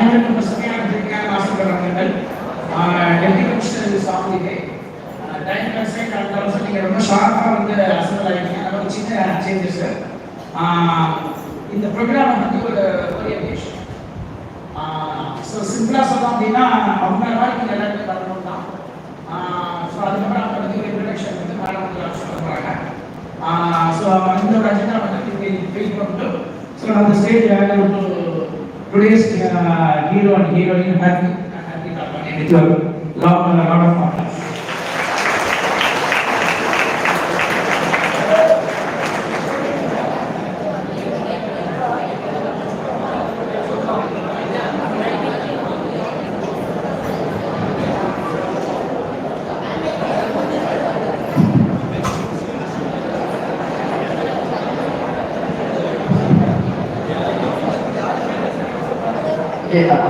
அனைவருக்கும் பசுமையான திருப்தியான வாசல்கள் வழங்குங்கள். டெப்டி கமிஷனர் சாப்பிட்டு டைம் கன்சைன் அந்த வருஷம் நீங்கள் ரொம்ப ஷார்ப்பாக வந்து அசம்பிள் ஆகிட்டீங்க. அது ஒரு சின்ன சேஞ்சஸ். இந்த ப்ரோக்ராம் வந்து ஒரு ஓரியன்டேஷன். ஸோ சிம்பிளாக சொல்லலாம் அப்படின்னா அவங்க மாதிரி நீங்கள் எல்லாருமே வரணும் தான். ஸோ அதுக்கப்புறம் அவங்க வந்து ஒரு இன்ட்ரடக்ஷன் வந்து மேடம் வந்து சொல்ல போகிறாங்க. ஸோ இந்த ஒரு அஜெண்டா வந்து வெயிட் பண்ணிட்டு ஸோ அந்த stage today's hero and heroine happy with your lot of honors.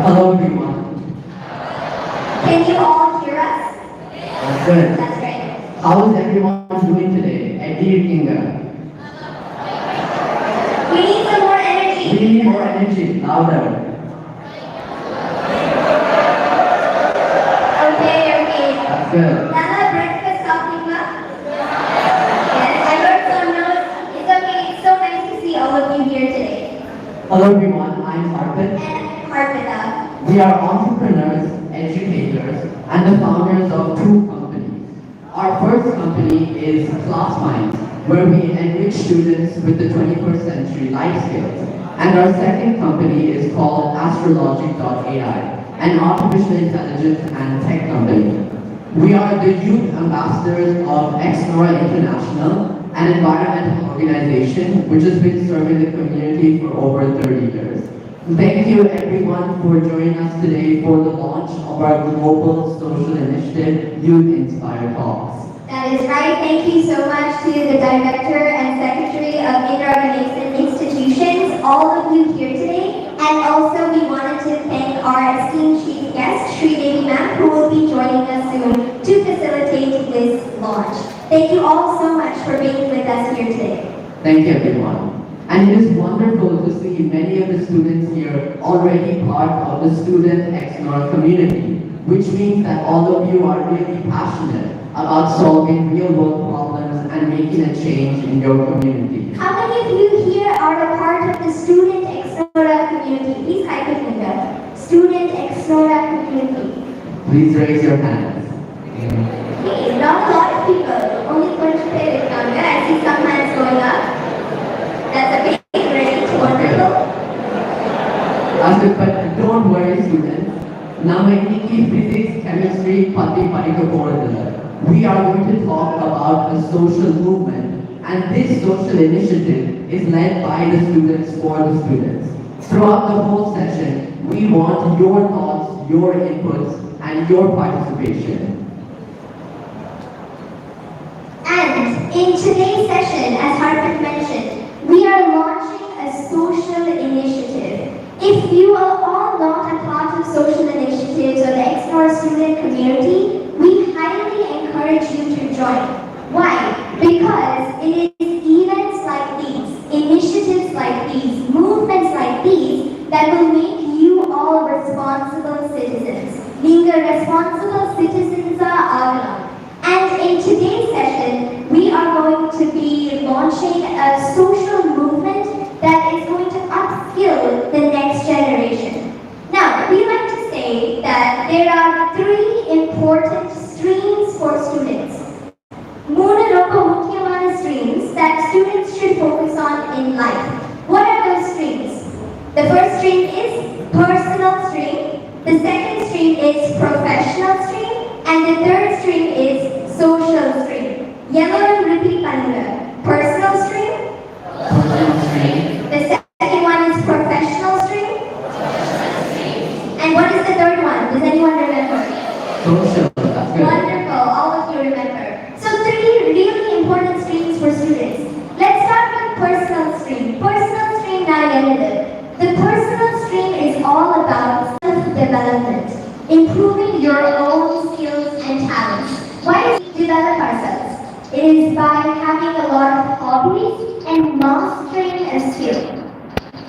Hello everyone. Can you all hear us? Good. That's great. How is everyone doing today at Dear Kinga? We need some more energy. We need more energy, louder. Okay. That's good. Nana, breakfast talking now? Yes, I heard some notes. It's okay. It's so nice to see all of you here today. Hello everyone, I'm Arpit. And Harpita. We are entrepreneurs, educators, and the founders of two companies. Our first company is ClassMinds, where we enrich students with the 21st century life skills. And our second company is called Astrologic.ai, an artificial intelligence and tech company. We are the youth ambassadors of Exnora International, an environmental organization which has been serving the community for over 30 years. Thank you everyone for joining us today for the launch of our global social initiative, Youth Inspire Talks. That is right. Thank you so much to the Director and Secretary of Indira Ganesan Institutions, all of you here today. And also we wanted to thank our esteemed chief guest, Sri Devi Ma'am, who will be joining us soon to facilitate this launch. Thank you all so much for being with us here today. Thank you everyone. And it is wonderful to see many of the students here already part of the student Exnora community, which means that all of you are really passionate about solving real world problems and making a change in your community. How many of you here are a part of the Student Exnora community? Please type it in there. Student Exnora community. Please raise your hands. Okay, not a lot of people. Only 20 people down here. I see some hands going up. That's a big, great, wonderful. But don't worry students. Namakiki physics, chemistry, pati parikaporadala. We are going to talk about a social movement, and this social initiative is led by the students for the students. Throughout the whole session, we want your thoughts, your inputs, and your participation. And in today's session, as Harpreet mentioned, we are launching a social initiative. If you are all not a part of social initiatives or the Exnora student community, we highly encourage you to join. Why? Because it is events like these, initiatives like these, movements like these that will make you all responsible citizens. Being a responsible citizens are. And in today's session, we are going to be launching a social movement that is going to upskill the next generation. Now, we like to say that there are three important streams for students. Moonu rokka mukyamana streams that students should focus on in life. What are those streams? The first stream is personal stream, the second stream is professional stream, and the third stream is social stream. Yellow repeat pannuga. Personal stream. The second one is professional stream. And what is the third one? Does anyone remember? Social, that's good. Wonderful, all of you remember. So three really important streams for students. Let's start with personal stream. Personal stream na yenadu. The personal stream is all about self-development, improving your own skills and talents. Why do we develop ourselves? It is by having a lot of hobbies and mastering a skill.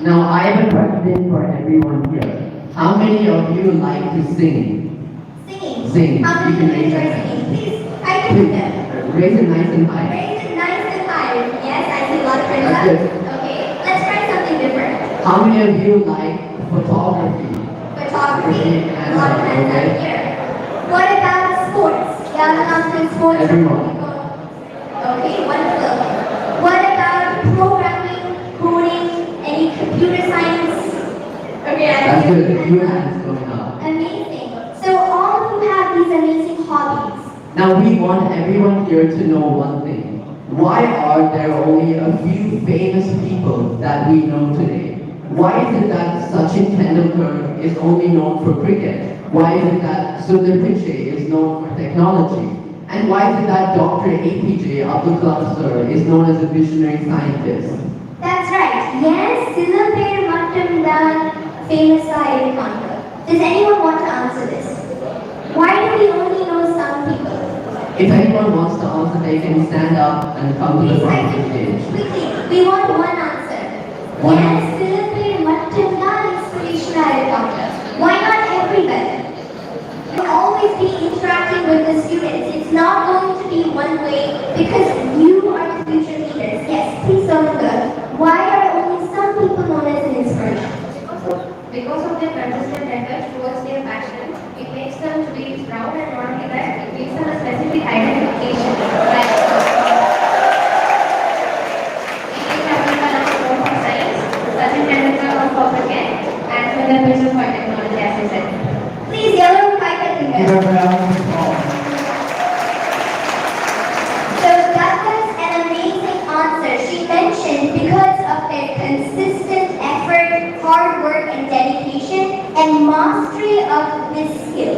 Now I have a question for everyone here. How many of you like to sing? Singing. Sing. How You many can raise people your are hand. singing? Please, I can do them. Raise it nice and high. Raise it nice and high. Yes, I see a lot of hands That's up. good. Okay, let's try something different. How many of you like photography? Photography. A lot of hands up here. What about sports? Yeah, I'm doing sports. Everyone. Okay, wonderful. What about programming, coding, any computer science? Okay, I That's see good. your Your hands up. hands going up. Amazing. So all of you have these amazing hobbies. Now we want everyone here to know one thing. Why are there only a few famous people that we know today? Why is it that Sachin Tendulkar is only known for cricket? Why is it that Sundar Pichai is known for technology? And why is it that Dr. APJ Abdul Kalam sir is known as a visionary scientist? That's right. Yes, Silapir Mattamdan, famous guy Conquer. Does anyone want to answer this? Why do we only know some people? If anyone wants to answer, they can stand up and come to the Please, front of the stage. quickly, we want one answer. One Yes, Silapir Mattamdan inspirational Conquer. Why not everybody? You'll always be interacting with the students. It's not going to be one way because you are the future leaders. Yes, please don't go. Why are only some people known as an inspiration? Because of their consistent effort towards their passion, it makes them to be proud, and not only that, it gives them a specific identification. Like Indian American for science, Sachin Tendulkar for cricket, and Sundar Pichai for technology, as I said. Please, yellow kite at the Give middle. a round of applause. So that was an amazing answer. She mentioned because of their consistent effort, hard work and dedication, and mastery of this skill.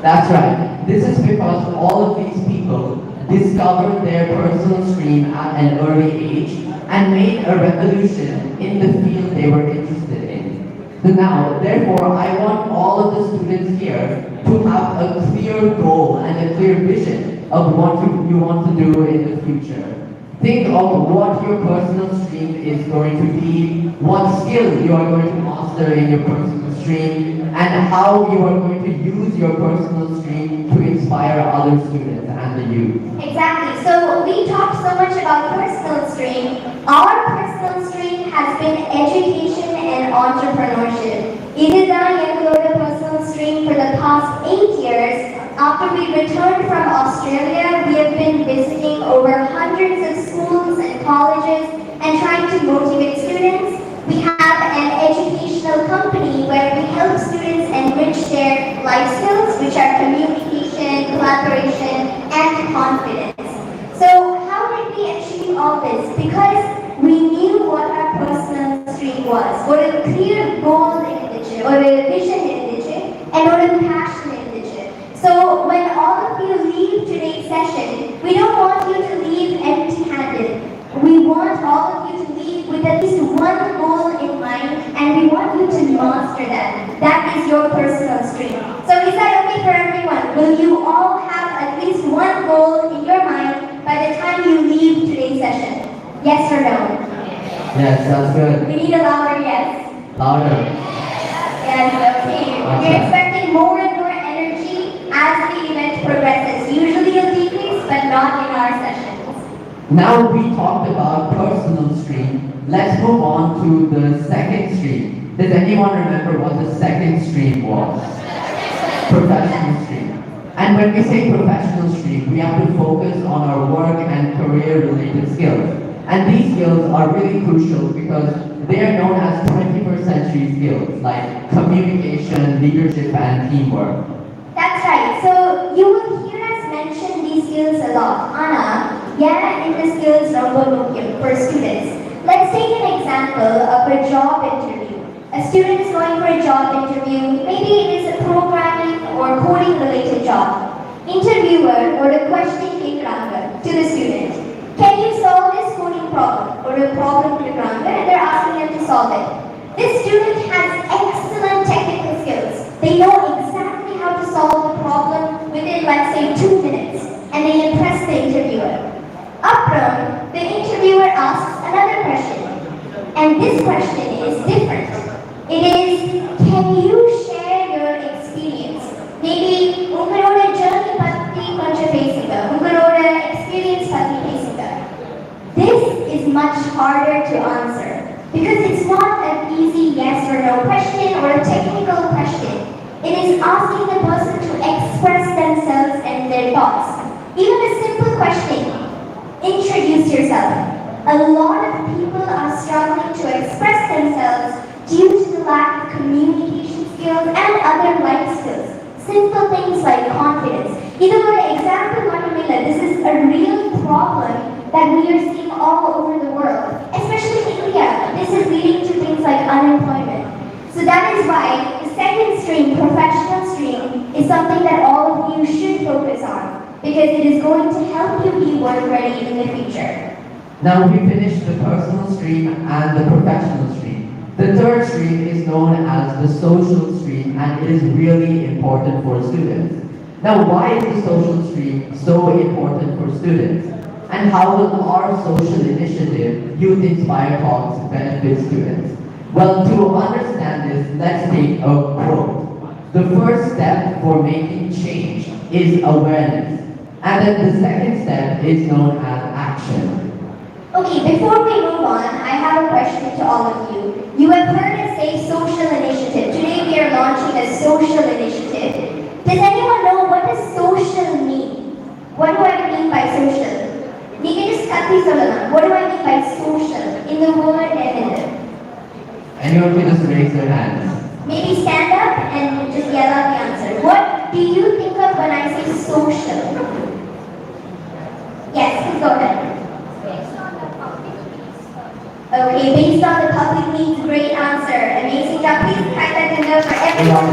That's right. This is because all of these people discovered their personal stream at an early age and made a revolution in the field they were interested in. So now, therefore, I want all of the students here to have a clear goal and a clear vision of what you want to do in the future. Think of what your personal stream is going to be, what skill you are going to master in your personal stream, and how you are going to use your personal stream to inspire other students and the youth. Exactly. So we talked so much about personal stream. Our personal stream has been education and entrepreneurship. இதுதான் எங்களோட personal stream for the past 8 years. After we returned from Australia, we have been visiting over hundreds of schools and colleges and trying to motivate students. We have an educational company where we help students enrich their life skills, which are communication, collaboration, and confidence. So how did we achieve all this? Because we knew what our personal stream was, what a clear goal இருந்துச்சு, ஒரு vision இருந்துச்சு, and what a passion இருந்துச்சு. So when all of you leave today's session, we don't want you to leave empty-handed. We want all of you to leave with at least one goal in mind, and we want you to master that. That is your personal stream. So is that okay for everyone? Will you all have at least one goal in your mind by the time you leave today's session? Yes or no? Yes, that's good. We need a louder yes. Louder. Yes, okay. We're expecting more and more energy as the event progresses. Usually a decrease, but not in our sessions. Now we talked about personal stream. Let's move on to the second stream. Does anyone remember what the second stream was? Professional stream. And when we say professional stream, we have to focus on our work and career related skills. And these skills are really crucial because they are known as 21st century skills like communication, leadership, and teamwork. That's right. So you will hear us mention these skills a lot. Anna, yeah, in the skills for students. Let's take an example of a job interview. A student is going for a job interview. Maybe it is a programming or coding related job. Interviewer or a question to the student. Can you solve this coding problem or a problem and they're asking them to solve it. This student has excellent technical skills. They know exactly how to solve the problem within, let's say, 2 minutes, and they impress the interviewer. Upfront, the interviewer asks another question, and this question is different. It is, can you share asking the person to express themselves and their thoughts. Even a simple question, introduce yourself. A lot of people are struggling to express themselves due to the lack of communication skills and other life skills. Simple things like confidence. Either for example, this is a real problem that we are seeing all over the world, especially in India. This is leading to things like unemployment. So that is why the second stream, professional stream, is something that all of you should focus on because it is going to help you be work ready in the future. Now we finished the personal stream and the professional stream. The third stream is known as the social stream and it is really important for students. Now why is the social stream so important for students? And how will our social initiative, Youth Inspire Talks, benefit students? Well, to understand this, let's take a quote. The first step for making change is awareness. And then the second step is known as action. Okay, before we move on, I have a question to all of you. You have heard us say social initiative. Today we are launching a social initiative. Does anyone know what does social mean? What do I mean by social? What do I mean by social? In the word and in the... Anyone can just raise their hands. Maybe stand up and just yell out the answer. What do you think of when I say social? Yes, please go ahead. Okay, based on the public needs, great answer. Amazing job. Please type that in there for everyone.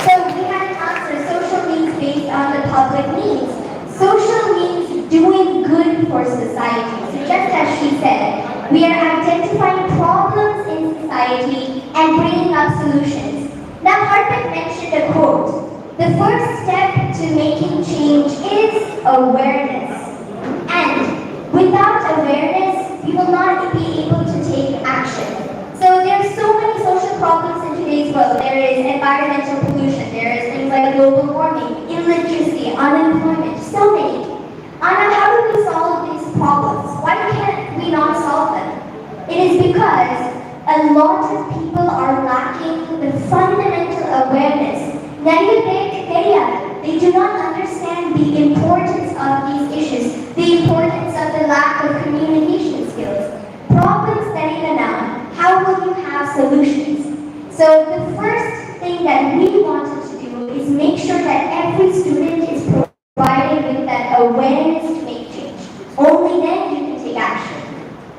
So we had an answer, social needs based on the public needs. Social means doing good for society. So just as she said, we are identifying problems in society and bringing up solutions. Now Harpreet mentioned a quote. The first step to making change is awareness. And without awareness, we will not be able to take action. So there are so many social problems in today's world. There is environmental pollution, there is things like global warming, illiteracy, unemployment, so many. Anna, how do we solve these problems? Why can't we not solve them? It is because a lot of people are lacking the fundamental awareness. They do not understand the importance of these issues, the importance of the lack of communication skills. Problems that even now, how will you have solutions? So the first thing that we wanted to do is make sure that every student is provided with that awareness to make change. Only then you can take action.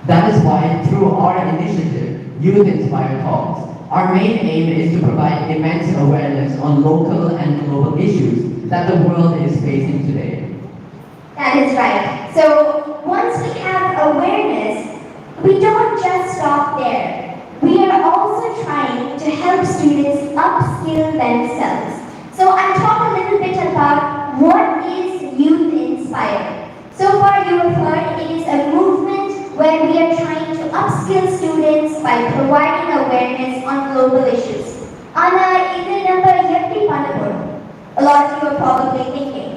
That is why through our initiative, Youth Inspire Talks, our main aim is to provide immense awareness on local and global issues that the world is facing today. That is right. So once we have awareness, we don't just stop there. We are also trying to help students upskill themselves. So I'll talk a little bit about what is Youth Inspire. So far you have heard it is a movement where we are trying to upskill students by providing awareness on global issues. Anna, a lot of you are probably thinking.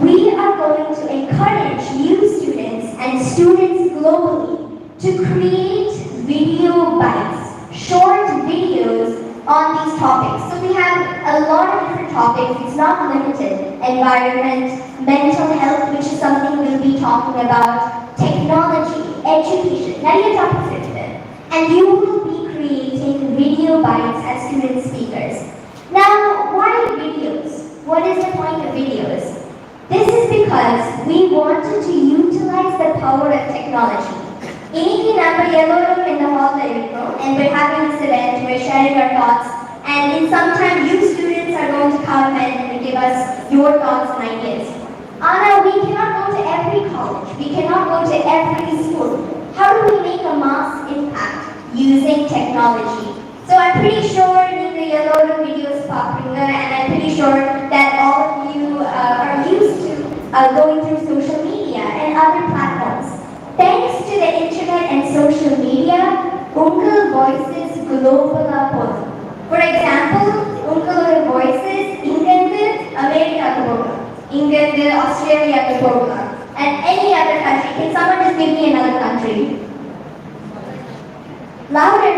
We are going to encourage you students and students globally to create video bites, short videos on these topics. So we have a lot of different topics. It's not limited. Environment, mental health, which is something we'll be talking about, technology, education. And you will be creating video bites as student speakers. Now, why videos? What is the point of videos? This is because we wanted to utilize the power of technology. In the hall and we're having this event, we're sharing our thoughts, and in some time you students are going to come and give us your thoughts and ideas. Anna, we cannot go to every college, we cannot go to every school. How do we make a mass impact using technology? So I'm pretty sure the yellow videos popping and I'm pretty sure that all of you are used to going through social media and other platforms. Thanks to the internet and social media, Uncle Voices global apod. For example, Uncle Voices England, America, Australia, and any other country. Can someone just give me another country? Louder.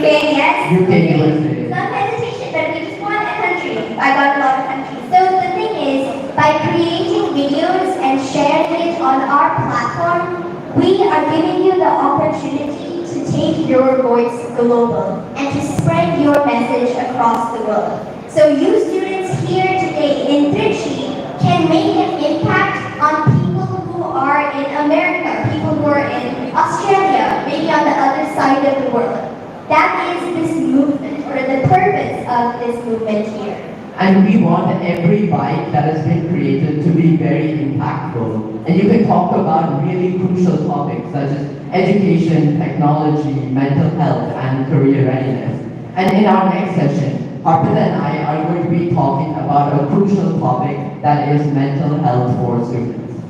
UK, yes. UK, Okay. USA. Some hesitation, but we just want a country. I got a lot of countries. So the thing is, by creating videos and sharing it on our platform, we are giving you the opportunity to take your voice global and to spread your message across the world. So you students here today in Trichy can make an impact on people who are in America, people who are in Australia, maybe on the other side of the world. That is this movement, or the purpose of this movement here. And we want every bite that has been created to be very impactful. And you can talk about really crucial topics such as education, technology, mental health, and career readiness. And in our next session, Harpita and I are going to be talking about a crucial topic that is mental health for students.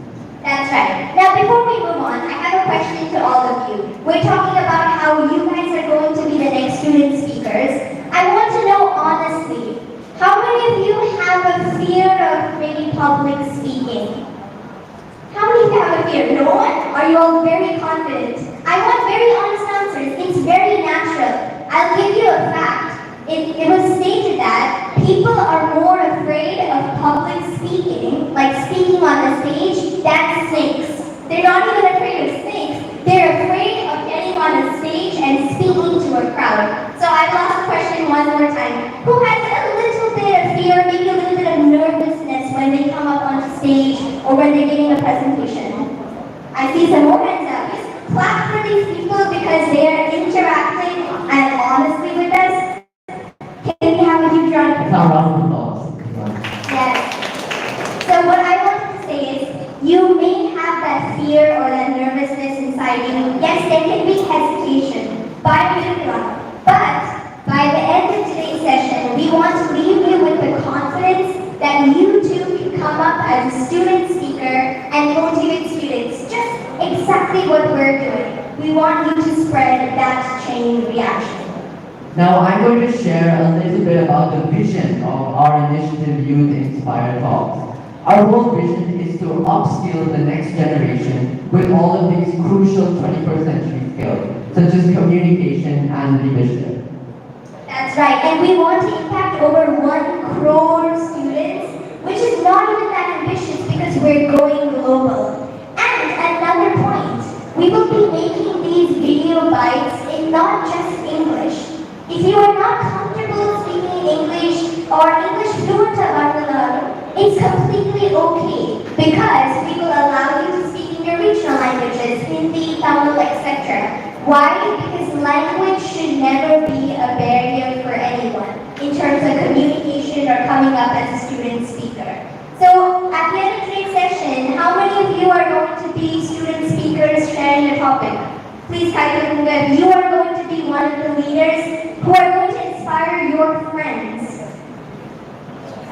That's right. Now, before we move on, I have a question to all of you. We're talking about how you guys are going to be the next student speakers. I want to know honestly, how many of you have a fear of maybe public speaking? How many of you have a fear? No one? Are you all very confident? I want very honest answers. It's very natural. I'll give you a fact. It was stated that people are more afraid of public speaking, like speaking on the stage, than snakes. They're not even afraid of snakes. They're afraid of getting on a stage and speaking to a crowd. So I've asked the question one more time. Who has a little bit of fear, maybe a little bit of nervousness when they come up on stage or when they're giving a presentation? I see some more hands up. Just clap for these people because they are interacting and honestly with us. Can we have a huge round of It's our applause? round of applause. Yes. So what I wanted to say is, you may have that fear or that nervousness inside you. Yes, there can be hesitation. But by the end of today's session, we want to leave you with the confidence that you too can come up as a student speaker and motivate students. Just exactly what we're doing. We want you to spread that chain reaction. Now I'm going to share a little bit about the vision of our initiative Youth Inspire Talks. Our whole vision is to upskill the next generation with all of these crucial 21st century skills, such as communication and leadership. That's right, and we want to impact over 1 crore students, which is not even that ambitious because we're going global. And another point, we will be making these video bites in not just English. If you are not comfortable speaking English or English fluent about it's completely okay because we will allow you to speak in your regional languages, Hindi, Tamil, etc. Why? Because language should never be a barrier for anyone in terms of communication or coming up as a student speaker. So at the end of today's session, how many of you are going to be student speakers sharing a topic? Please type in that you are going to be one of the leaders who are going to inspire your friends.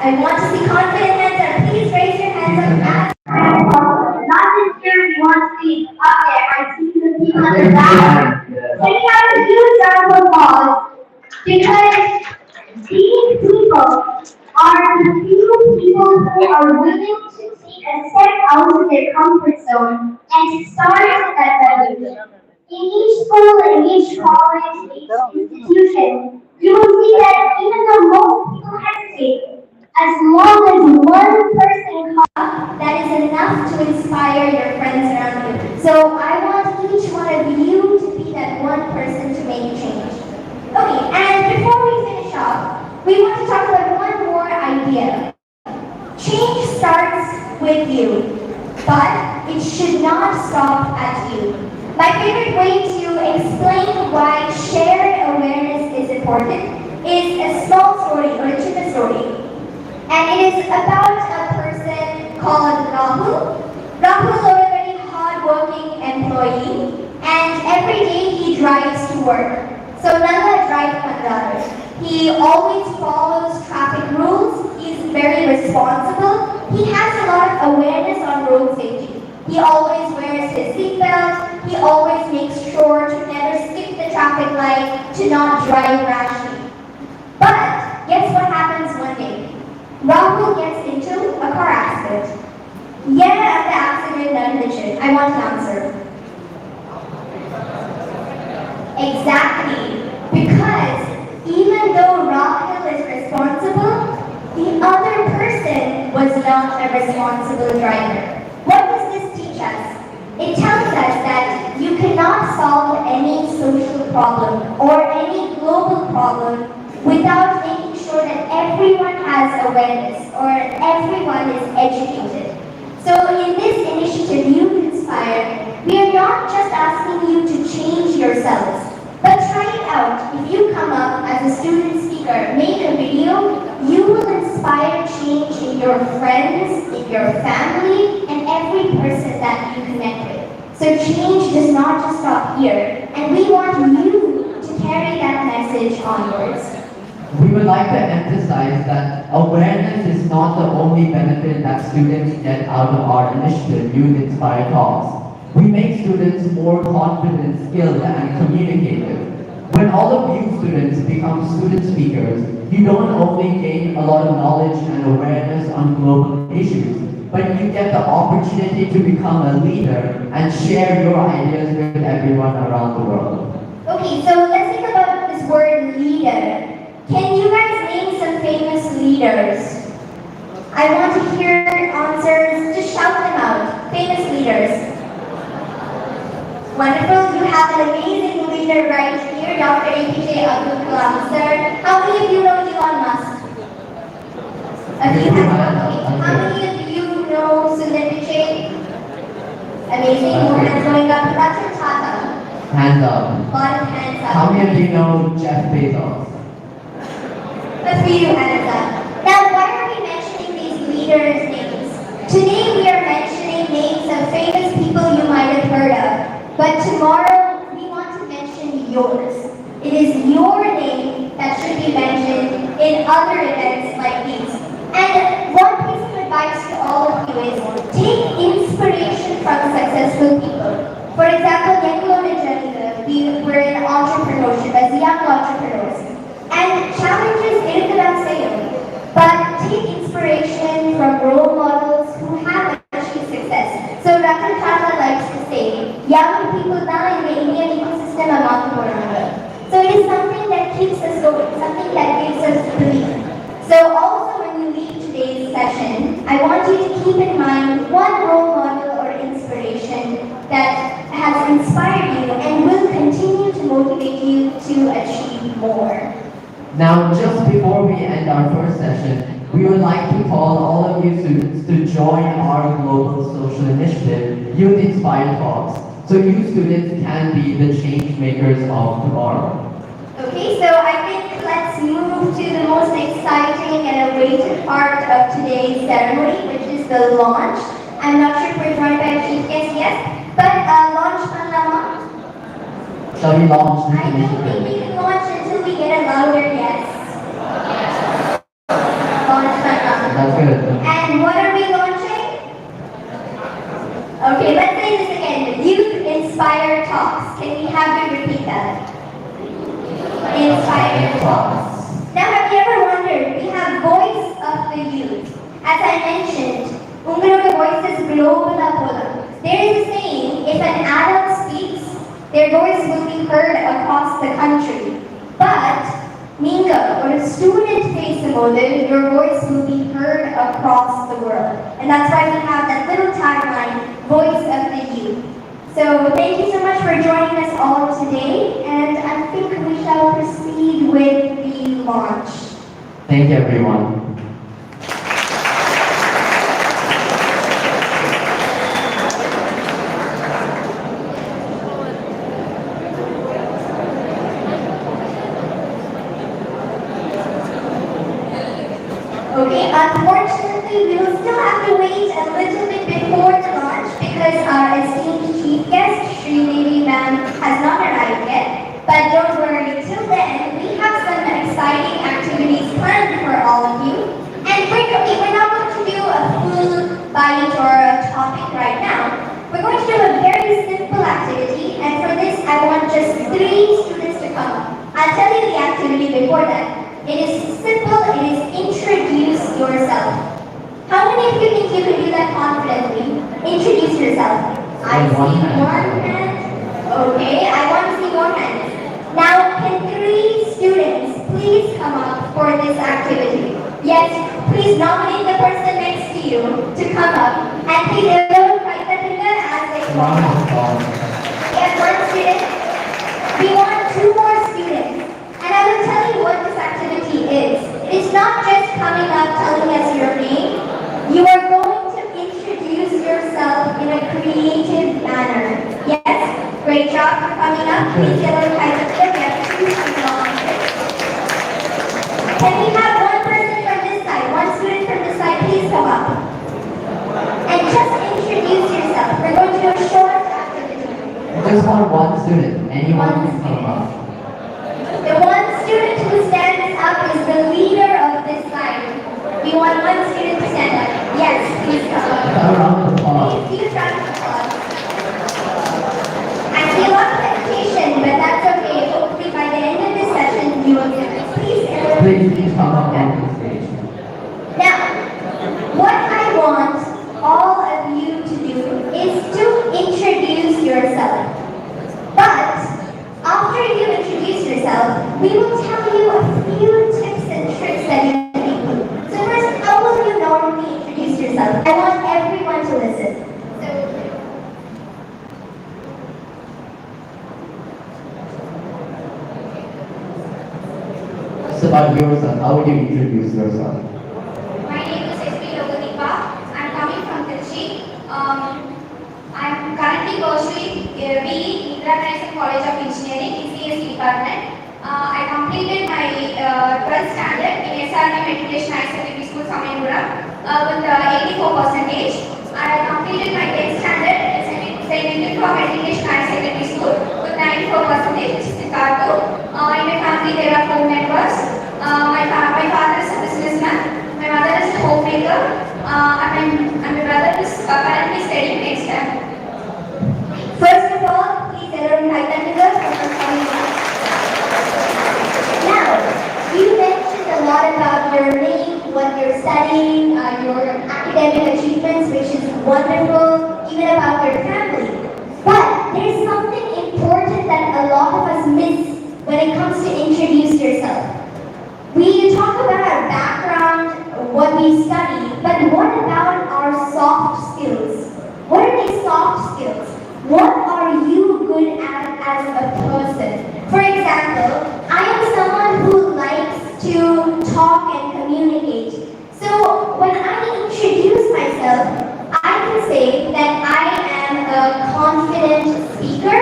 I want to see confident hands up. Please raise your hands up. Not just here, we want to see up there. I see the people in the back. Can we have a huge round of applause? Because these people are the few people who are willing to take a step out of their comfort zone and start that revolution. In each school, in each college, each institution, you will see that even though most people hesitate, as long as one person comes, that is enough to inspire your friends around you. So I want each one of you to be that one person to make change. Okay, and before we finish off, we want to talk about one more idea. Change starts with you, but it should not stop at you. My favorite way to explain why shared awareness is important is a small story or a chita story. And it is about a person called Rahul. Rahul is a very hard-working employee, and every day he drives to work. So Nanda drives Mandaras. He always follows traffic rules. He's very responsible. He has a lot of awareness on road safety. He always wears his seatbelt. He always makes sure to never skip the traffic light, to not drive rashly. But guess what happens one day? Rahul gets into a car accident. Yeah, the accident definition. I want to answer. Exactly. Because was not a responsible driver. What does this teach us? It tells us that you cannot solve any social problem or any global problem without making sure that everyone has awareness or everyone is educated. So in this initiative, Youth Inspire, we are not just asking you to change yourselves, but try it out. If you come up as a student speaker, make a video, you will inspire change in your friends, in your family, and every person that you connect with. So change does not just stop here, and we want you to carry that message onwards. We would like to emphasize that awareness is not the only benefit that students get out of our initiative, Youth Inspire Talks. We make students more confident, skilled, and communicative. When all of you students become student speakers, you don't only gain a lot of knowledge and awareness on global issues, but you get the opportunity to become a leader and share your ideas with everyone around the world. Okay, so let's think about this word leader. Can you guys name some famous leaders? I want to hear answers. Just shout them out. Famous leaders. Wonderful. You have an amazing leader right here, Dr. APJ Abdul Kalam, sir. How many of you know Elon Musk? A few hands. Okay. How many of you know Sundar Pichai? Amazing. More hands going up. Ratan Tata. Hands up. A lot of hands up. How many of you know Jeff Bezos? A few hands up. Now, why are we mentioning these leaders' names? Today we are mentioning names of famous people you might have heard of. But tomorrow we want to mention yours. It is your name that should be mentioned in other events like these. And one piece of advice to all of you is take inspiration from successful people. For example, Yankulo and Janika, we were in entrepreneurship as young entrepreneurs. And challenges irritavam sayum. But take inspiration from role models who have achieved success. So Ratan Tata likes to say, young people now in the Indian ecosystem are not. So it is something that keeps us going, something that gives us belief. So also when you leave today's session, I want you to keep in mind one role model or inspiration that has inspired you and will continue to motivate you to achieve more. Now, just before we end our first session, we would like to call all of you students to join our global social initiative, Youth Inspire Talks, so you students can be the change makers of tomorrow. Okay, so I think let's move to the most exciting and awaited part of today's ceremony, which is the launch. I'm not sure if we're joined by a chief guest yet, but launch Panama. Shall we launch this I don't think initiative? we can launch until we get a louder yes. Launch Panama. That's good. And what are we launching? Okay, let's say this again. Youth Inspire Talks. Can we have you repeat that? Inspire Talks. Now, have you ever wondered? We have Voice of the Youth. As I mentioned, Ungaloda voices global apola. There is a saying, if an adult speaks, their voice will be heard across the country. But, Minga, or a student face model, your voice will be heard across the world. And that's why we have that little tagline, Voice of the Youth. So thank you so much for joining us all today, and I think we shall proceed with the launch. Thank you, everyone. Okay, unfortunately, we will still have to wait a little bit before the launch because our esteemed chief guest, Sri Devi ma'am, has not arrived yet. But don't worry, till then, we have some exciting activities planned for all of you. And we're not going to do a full bite or a topic right now. We're going to do a very simple activity, and for this, I want just 3 students to come up. I'll tell you the activity before that. It is simple, it is introduce yourself. How many of you think you can do that confidently? Introduce yourself. I see one hand. Okay, I want to see more hands. Now, can 3 students please come up for this activity? Yes, please nominate the person next to you to come up and please everyone write that in there as they Round come of up. applause. We have one student. We want two more students. And I will tell you what this activity is. It's not just coming up telling us your name. You are going to introduce yourself in a creative manner. Yes? Great job for coming up. Please get a kind of we have two students on here. Can we have one person from this side? One student from this side, please come up. And just introduce yourself. We're going to do a short activity. I just want one student. Anyone can come up. The one student who stands up is the leader of this side. We want one student to stand up. Yes, please come up. A round of applause. Please give round of applause. I see a lot of hesitation, but that's okay. Hopefully by the end of this session, you will get it. Please, everyone. Please come up on the stage. Now, what I want all of you to do is to introduce yourself. But after you introduce yourself, we will tell you a few tips and tricks that you can include. So first, how will you normally introduce yourself? I want everyone to listen. It's about yourself. How would you introduce yourself? My name is S.P. Logadipa. I'm coming from Trichy. I'm currently pursuing BE Indira Nayak College of Engineering, ECS department. I completed my 12th standard in SRM Education High Secondary School, Samayamura, with 84%. I completed my 10th standard in St. Nicholas Education High Secondary School with 94%, which is in Kartur. In my family, there are 4 members. My father is a businessman. My mother is a homemaker. And my brother is currently studying next time. First of all, please everyone write that together for coming up. Now, you mentioned a lot about your name, what you're studying, your academic achievements, which is wonderful, even about your family. But there's something important that a lot of us miss when it comes to introduce yourself. We talk about our background, what we study, but what about our soft skills? What are these soft skills? What are you good at as a person? For example, I am someone who likes to talk and communicate. So when I introduce myself, I can say that I am a confident speaker.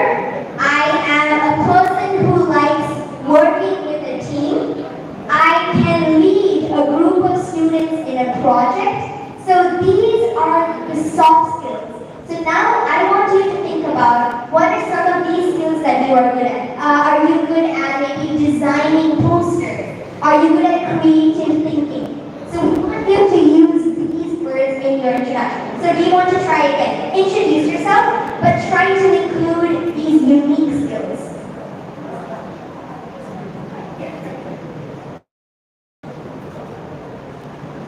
I am a person who likes working with a team. I can lead a group of students in a project. So these are the soft skills. So now I want you to think about what are some of these skills that you are good at. Are you good at maybe designing posters? Are you good at creative thinking? So we want you to use these words in your introduction. So do you want to try again? Introduce yourself, but try to include these unique skills.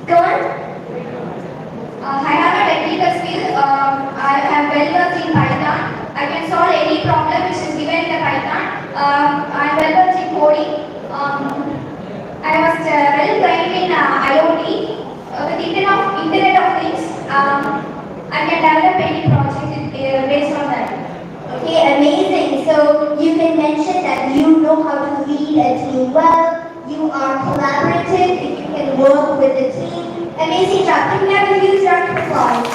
Go on. I have a technical skill. I am well versed in Python. I can solve any problem which is given in the Python. I am well versed in coding. I was well trained in IoT. With Internet of Things, I can develop any project based on that. Okay, amazing. So you can mention that you know how to lead a team well. You are collaborative. You can work with the team. Amazing job. Can we have a huge round of applause?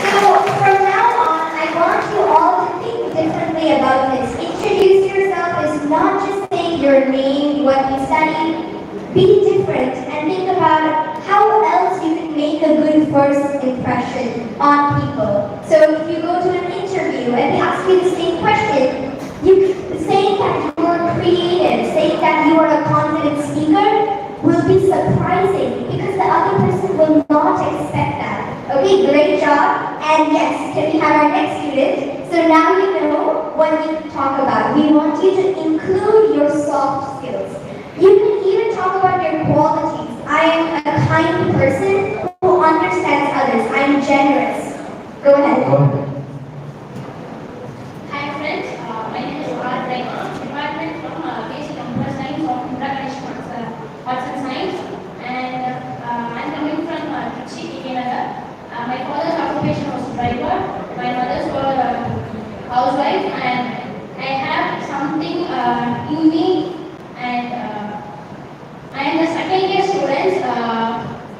So from now on, I want you all to think differently about this. Introduce yourself is not just saying your name, what you study. Be different and think about how else you can make a good first impression on people. So if you go to an interview and they ask you the same question, saying that you are creative, saying that you are a confident speaker will be surprising because the other person will not expect that. Okay, great job. And yes, can we have our next student? So now you know what you can talk about. We want you to include your soft skills. You can even talk about your qualities. I am a kind person who understands others. I am generous. Go ahead. Go ahead. Hi friends, my name is R. Rai, department from Basic Computer Science of Indira Nayak Arts and Science, and I'm coming from Trichy, Vizianagaram. me, and I am the second year student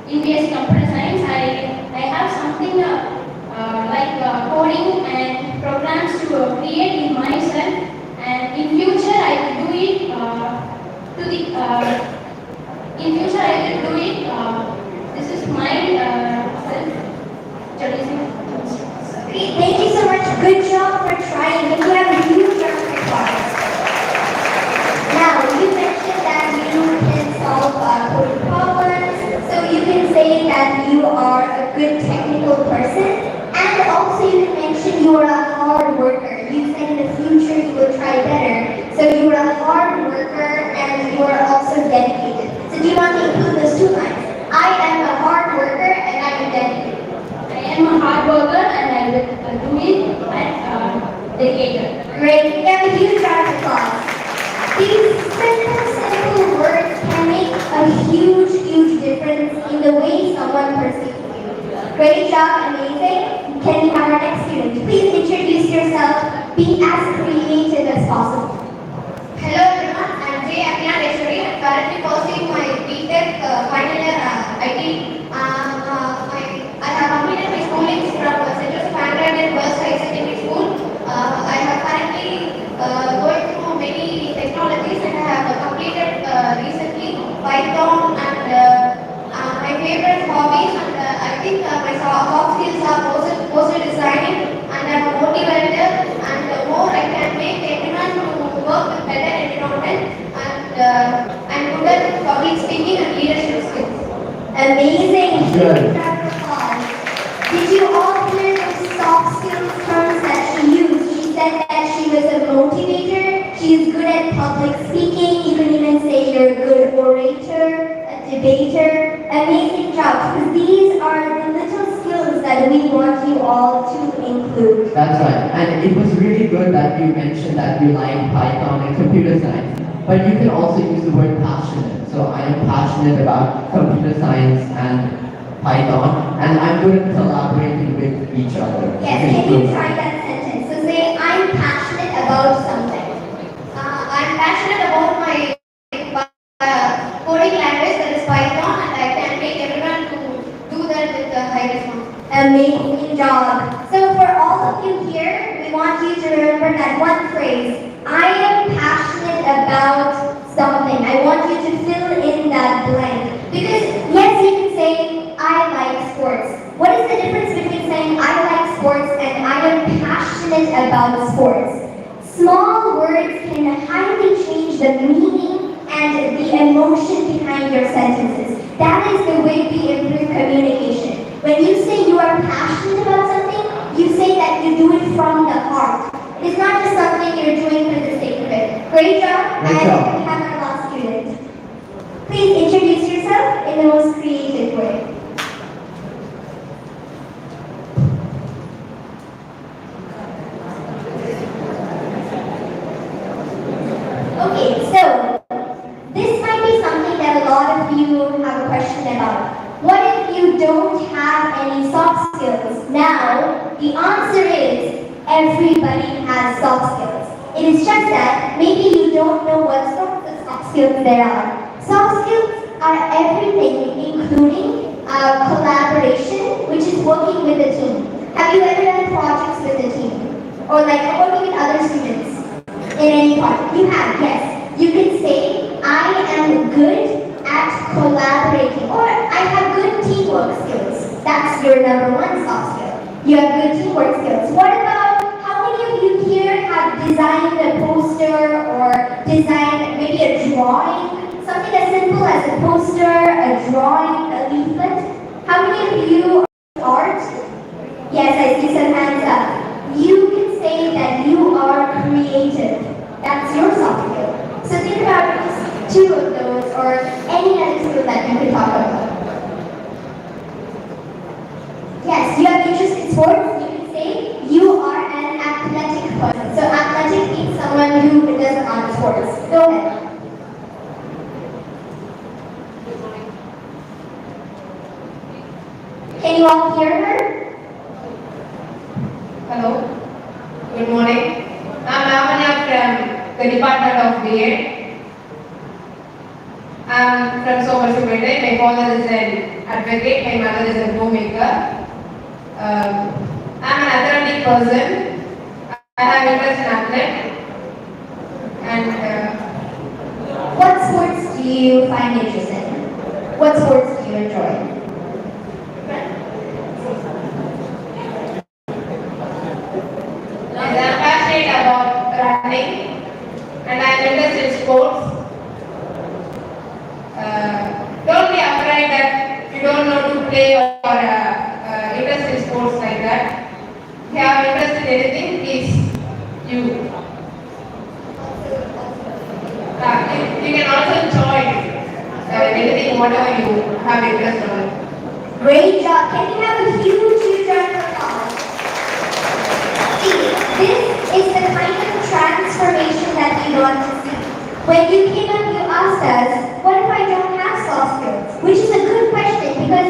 in BSc Computer Science. I have something like coding and programs to create in myself, and in future I will do it in future I will do it. This is my self-introducing. Great, thank you so much. Good job for trying. Can you have a huge round of applause? Now, you mentioned that you can solve coding problems, so you can say that you are a good technical person, and also you can mention you are a hard worker. You said in the future you will try better, so you are a hard worker and you are also dedicated. So do you want to include those two lines? I am a hard worker and I am dedicated. I am a hard worker and I will do it and dedicated. Great, yeah, a huge round of applause. These simple words can make a huge difference in the way someone perceives you. Great job, amazing. Can we have our next student? Please introduce yourself. Be as creative as possible. Hello everyone, I am J. Amina Deshwari. I am currently pursuing my BTech final year IT. I have completed my schooling from St. Joseph Anglican Girls High Secondary School. I have currently going through many technologies and I have completed recently Python and my favorite hobbies, and I think my soft skills are poster designing, and I am a motivator, and the more I can make everyone to work with better environment, and I'm good at public speaking and leadership skills. Amazing. Good. Huge round of applause. Did you all hear those soft skills terms that she used? She said that she was a motivator. She is good at public speaking. You can even say you're a good orator, a debater. Amazing job. Because these are the little skills that we want you all to include. That's right. And it was really good that you mentioned that you like Python and computer science. But you can also use the word passionate. So I am passionate about computer science and Python, and I'm good at collaborating with each other. Yes, can you try that sentence? So say, I'm passionate about something. I'm passionate about my coding language, that is Python, and I can make everyone to do that with the high response. Amazing job. So for all of you here, we want you to remember that one phrase. I am passionate about something. I want you to fill in that blank. Because yes, you can say, I like sports. What is the difference between saying I like sports and I am passionate about sports? Small words can highly change the meaning and the emotion behind your sentences. That is the way we improve communication. When you say you are passionate about something, you say that you do it from the heart. It's not just something you're doing for the sake of it. Great job. Great And job. we have our last student. Please introduce yourself in the most creative way. Okay, so this might be something that a lot of you have a question about. What if you don't have any soft skills? Now, the answer is everybody has soft skills. It is just that maybe you don't know what sorts of soft skills there are. Soft skills are everything, including collaboration, which is working with a team. Have you ever done projects with a team? Or like working with other students in any part? You have, yes. You can say, I am good at collaborating, or I have good teamwork skills. That's your number one soft skill. You have good teamwork skills. What about, how many of you here have designed a poster or designed maybe a drawing? Something as simple as a poster, a drawing, a leaflet. How many of you art? Yes, I see some hands up. You can say that you are creative. That's your soft skill. So think about just two of those or any other skill that you could talk about. Yes, you have interest in sports. You can say you are an athletic person. So athletic means someone who does a lot of sports. Go ahead. Can you all hear her? Hello, good morning. I'm Lavanya from the Department of BA. I'm from Somerset. My father is an advocate, my mother is a homemaker. I'm an athletic person. I have interest in athlete. And What sports do you find interesting? What sports do you enjoy? I'm passionate about running and I'm interested in sports. Don't be afraid that you don't know to play or interest in sports like that. If you have interest in anything, please you. You can also join anything, whatever you have interest on. Great job. Can you have a huge round of applause? See, this is the kind of transformation that we want to see. When you came up, you asked us, what if I don't have soft skills? Which is a good question because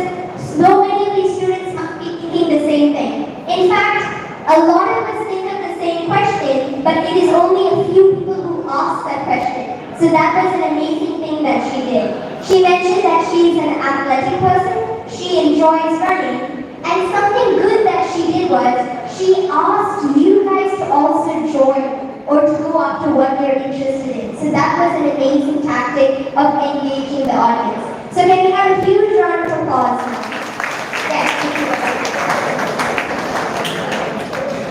so many of these students must be thinking the same thing. In fact, a lot of us think of the same question, but it is only a few people who ask that question. So that was an amazing thing that she did. She mentioned that she's an athletic person, she enjoys running, and something good that she did was, she asked you guys to also join or to go after what you're interested in. So that was an amazing tactic of engaging the audience. So can we have a huge round of applause now? Yes, thank you.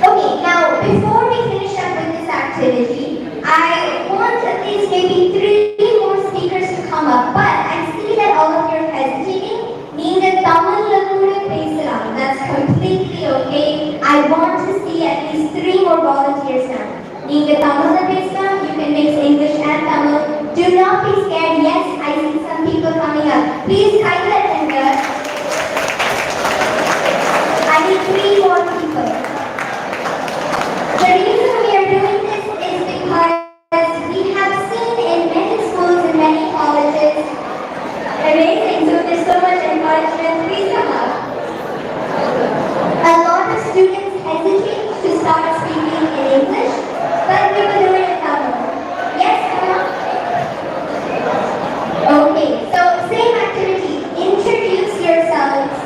Okay, now before we finish up with this activity, I want at least maybe 3 more speakers to come up, but I see that all of you are hesitating. Neenga Tamil Lakuda Pesalam. That's completely okay. I want to see at least 3 more volunteers now. Neenga Tamil Pesalam, you can mix English and Tamil. Do not be scared. Yes, I see some people coming up. Please kindly attend. I need 3 more people. The reason we are doing this is because we have seen in many schools and many colleges. Amazing, so there's so much encouragement. Please come up. A lot of students hesitate to start speaking in English, but we will do it in Tamil. Yes, come on. Okay, so same activity. Introduce yourselves,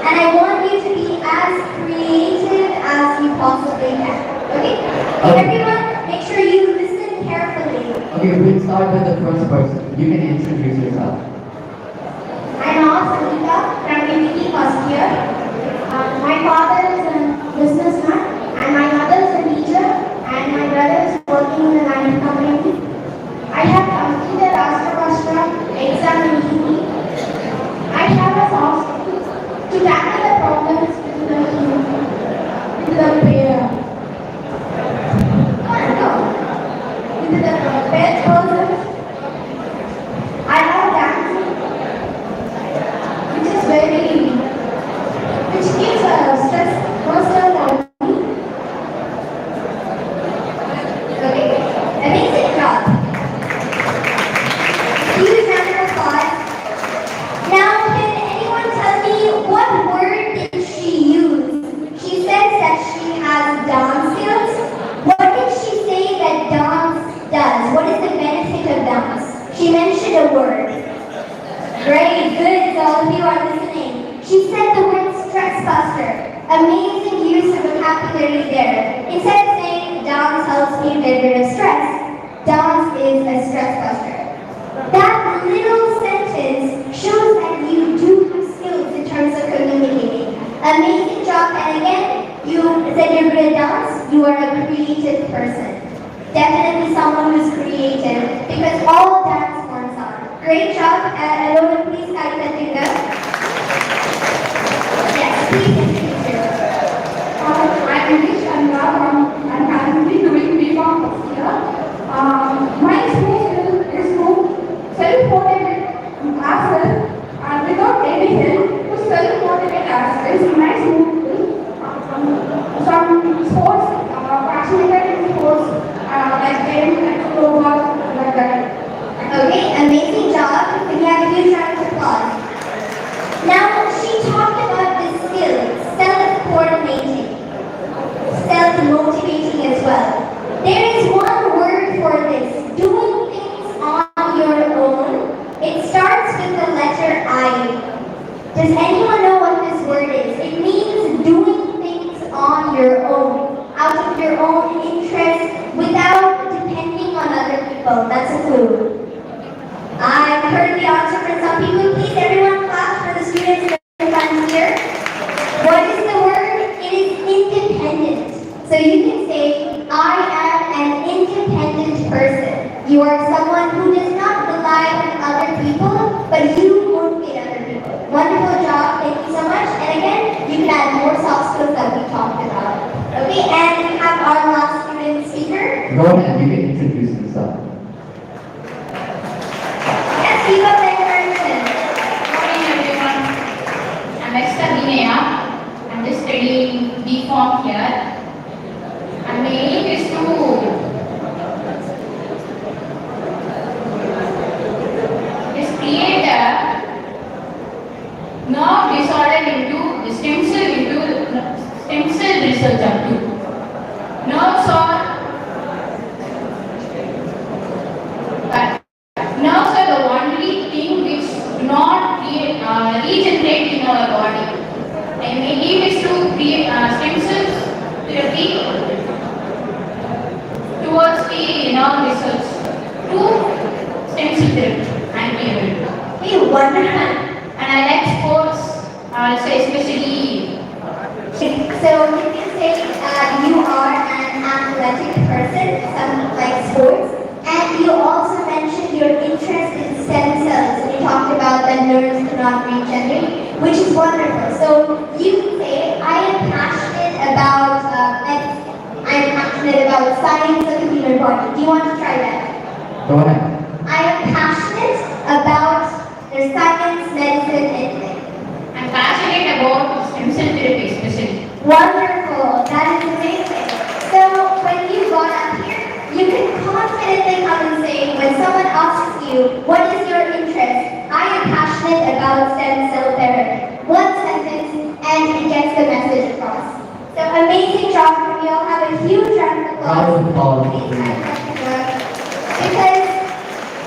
and I want you to be as creative as you possibly can. Okay? Everyone, make sure you listen carefully. Okay, we'll start with the first person. You can introduce yourself. I'm Sangeeta from UPT first year. My father is a businessman, and my mother is a teacher, and my brother is working in the mining company. I have completed Rashtra exam in Hindi. I have a soft skill to tackle the problems with the pair. With the pair person. I have dancing, which gives a stress buster on me. Okay, amazing job. Huge round of applause. Now, can anyone tell me what word did she use? She says that she has dance skills. What did she say that dance does? What is the benefit of dance? She mentioned a word. Great, good, so all of you are listening. She said the word stress buster. Amazing use of vocabulary there. Instead of saying dance helps me get rid of stress, dance is a stress buster. That little sentence shows that you do have skills in terms of communicating. Amazing job, and again, you said you're good at dance, you are a creative person. Definitely someone who's creative, because all dance forms are. Great job, Alona, please carry that finger. Yes, please introduce yourself. I'm Anish Chandra. I'm currently doing B.Com first year. My school is to self-motivate ourselves and without any help to self-motivate ourselves. My school some sports, passionate in sports like games and yoga, like that. Okay, amazing job. We have a huge round of applause. Now, she talked about the skills, self-coordinating, self-motivating as well. There is one word for this, doing things on your own. It keep up the encouragement. Morning everyone. I'm Esther Vinaya. I'm just studying B.Pharm here. And my aim is to create a nerve disorder into the stem cell research up to. Nerves are nerves are the only thing which do not regenerate in our body. And my aim is to create stem cell therapy towards the nerve research to stem cell therapy. I'm able to. Hey, wonderful. And I like sports, so especially. So you can say you are an athletic person, some like sports, and you also mentioned your interest in stem cells, and you talked about that nerves cannot regenerate, which is wonderful. So you can say, I am passionate about medicine. I am passionate about science of the human body. Do you want to try that? Go ahead. I am passionate about the science, medicine, and I'm passionate about stem cell therapy especially. wonderful. That is amazing. So when you got up here, you can confidently come and say, when someone asks you, what is your interest? I am passionate about stem cell therapy. One sentence, and it gets the message across. So amazing job from you all. Have a huge round of applause. Round of applause. Because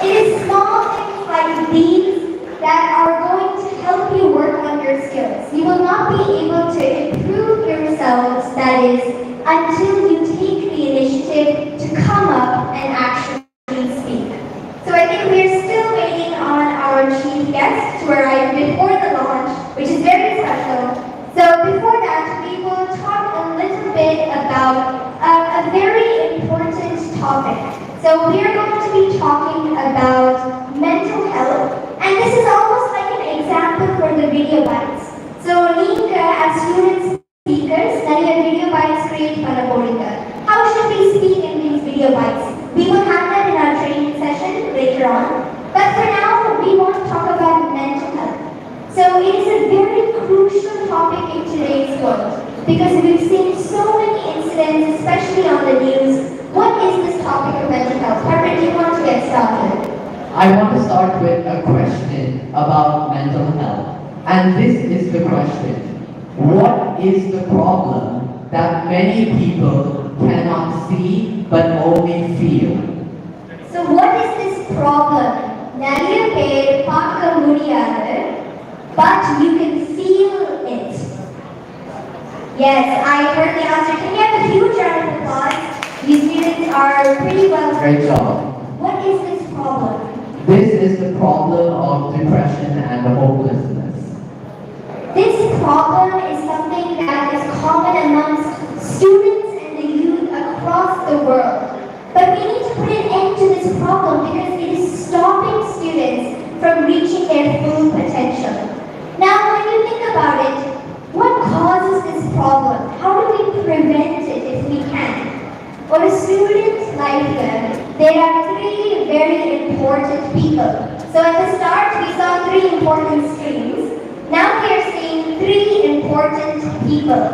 it is small things like these that are going to help you work on your skills. You will not be able to improve yourselves, that is, until you take the initiative to come up and actually speak. So I think we're still waiting on our chief guest to arrive before the launch, which is very special. So before that, we will talk a little bit about a very important topic. So we are going to be talking about mental health, and this is almost like an example for the video bites. So Ninka, as student speakers, nariya video bites create panna podinga. How should we speak in these video bites? We will have that in our training session later on. But for now, we want to talk about mental health. So it is a very crucial topic in today's world because we've seen so many incidents, especially on the news. What is this topic of mental health? Harpreet, do you want to get started? I want to start with a question about mental health. And this is the question. What is the problem that many people cannot see but only feel? So what is this problem? Nariya per paaka mudiyadhu, but you can feel it. Yes, I heard the answer. Can you have a huge round of applause? You students are pretty well. Great job. What is this problem? This is the problem of depression and hopelessness. This problem is something that is common amongst students and the youth across the world. But we need to put an end to this problem because it is stopping students from reaching their full potential. Now, when you think about it, what causes this problem? How do we prevent it if we can? For a student's life, there are three very important people. So at the start, we saw three important streams. Now we are seeing three important people.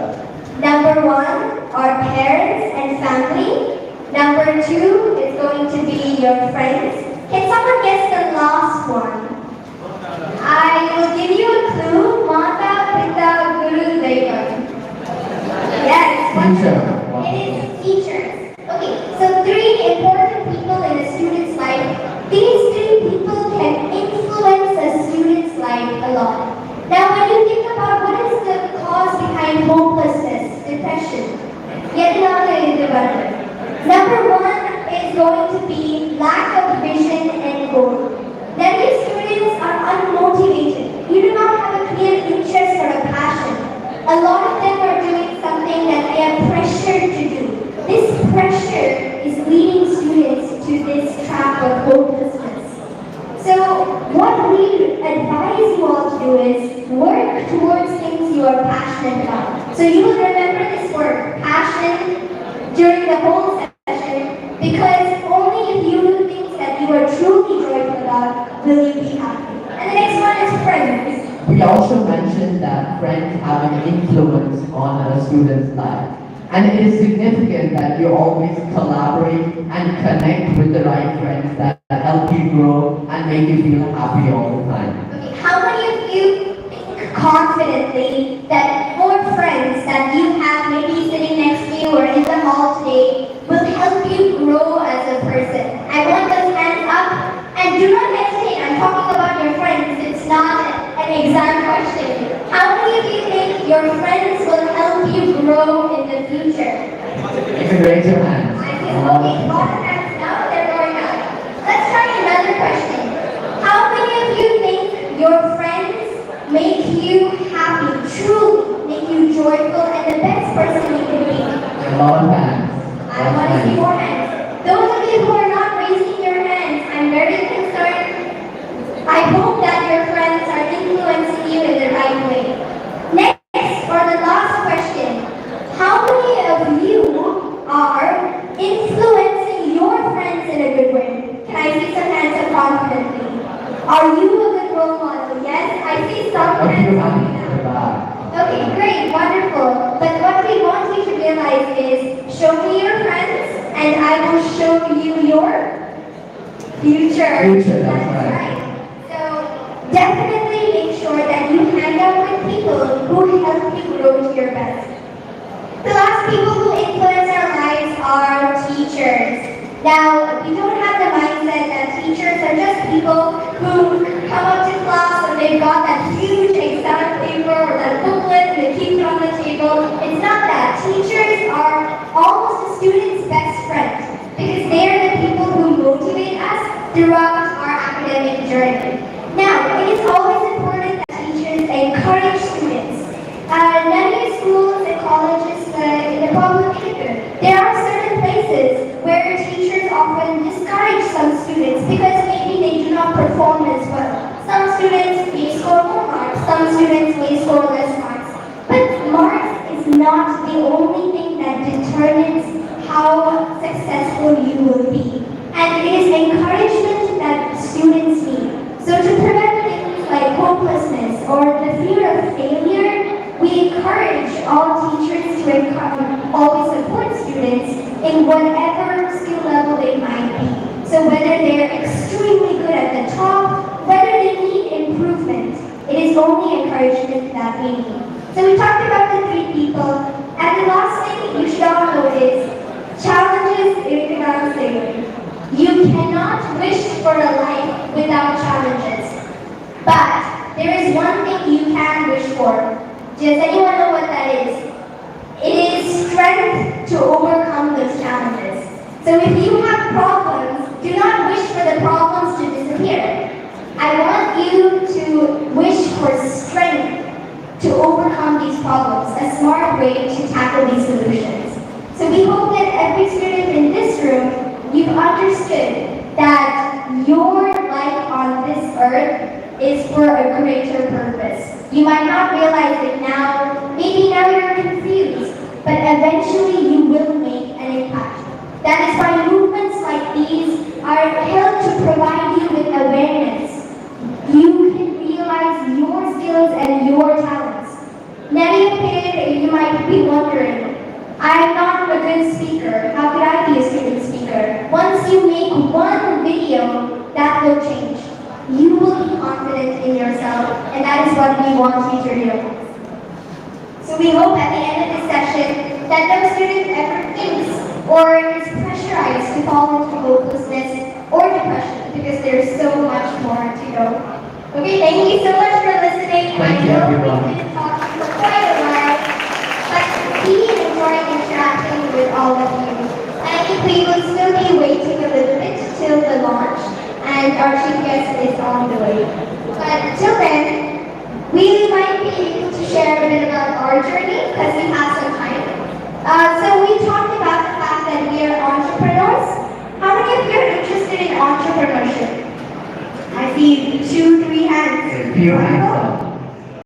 Number one are parents and family. Number two is going to be your friends. Can someone guess the last one? I will give you a clue. Mata, Pita, Guru, Deva. Yes. Teacher. It is teachers. Okay, so three important people in a student's life. These three people can influence a student's life a lot. Now, when you think about what is the cause behind hopelessness, depression, number one is going to be lack of vision and goal. Many students are unmotivated. You do not have a clear interest or a passion. A lot of them are doing something that they are pressured to do. This pressure is leading students to this trap of hopelessness. So what we advise you all to do is work towards things you are passionate about. So you will remember this word, passion, during the whole session, because only if you do things that you are truly joyful about will you be happy? And the next one is friends. We also mentioned that friends have an influence on a student's life. And it is significant that you always collaborate and connect with the right friends that help you grow and make you feel happy all the time. Okay, how many of you think confidently that more friends that you have maybe sitting next to you or in the hall today will help you grow as a person? I want those hands up. And do not hesitate, I'm talking about your friends, it's not an exam question. How many of you think your friends will help you grow in the future? You can raise your hands. I think, okay, lot of hands now, they're going up. Let's try another question. How many of you think your friends make you happy, truly make you joyful and the best person you can be? A lot of hands. I want to see more hands. Those of you who are not raising your hands, I'm very concerned. I hope that your friends are influencing you in the right way. Next, or the last question. How many of you are influencing your friends in a good way? Can I see some hands up confidently? Are you a good role model? Yes, I see some A few hands hands up. in the back. Okay, great, wonderful. But what we want you to realize is, show me your friends, and I will show you your future. Future, that's right. So definitely make sure that you hang out with people who help you grow to your best. The last people who influence our lives are teachers. Now, we don't have the mindset that teachers are just people who come up to class and they've got that huge exam paper or that booklet and they keep it on the table. It's not that. Teachers are almost a student's best friend because they are the people who motivate us throughout our academic journey. Now, it is always important that teachers encourage students. Many schools and colleges in the public sector, there are certain places where teachers often discourage some students because maybe they do not perform as well. Some students may score more marks, some students may score less marks. But marks is not the only thing that determines how successful you will be. And it is encouragement that students need. So to prevent things like hopelessness or the fear of failure, we encourage all teachers to always support students in whatever skill level they might be. So whether they're extremely good at the top, whether they need improvement, it is only encouragement that we need. So we talked about the three people, and the last thing you should all know is challenges You cannot wish for a life without challenges. But there is one thing you can wish for. Does anyone know what that is? It is strength to overcome those challenges. So if you have problems, do not wish for the problems to disappear. I want you to wish for strength to overcome these problems, a smart way to tackle these solutions. So we hope that every student in this room, you've understood that your life on this earth is for a greater purpose. You might not realize it now, maybe now you're confused, but eventually you will make an impact. That is why movements like these are held to provide you with awareness. You can realize your skills and your talents. Many of you might be wondering, I'm not a good speaker. How could I be a student speaker? Once you make one video, that will change. You will be confident in yourself, and that is what we want you to realize. So we hope at the end of this session that no student ever thinks or is pressurized to fall into hopelessness or depression because there's so much more to go. Okay, thank you so much for listening. Thank you, I know everyone. we've been talking for quite a while, but we enjoy interacting with all of you. And I think we will still be waiting a little bit till the launch, and our chief guest is on the way. But until then, we might be able to share a bit about our journey because we have some time. So we talked about the fact that we are entrepreneurs. How many of you are interested in entrepreneurship? I see 2, 3 hands. A few hands up.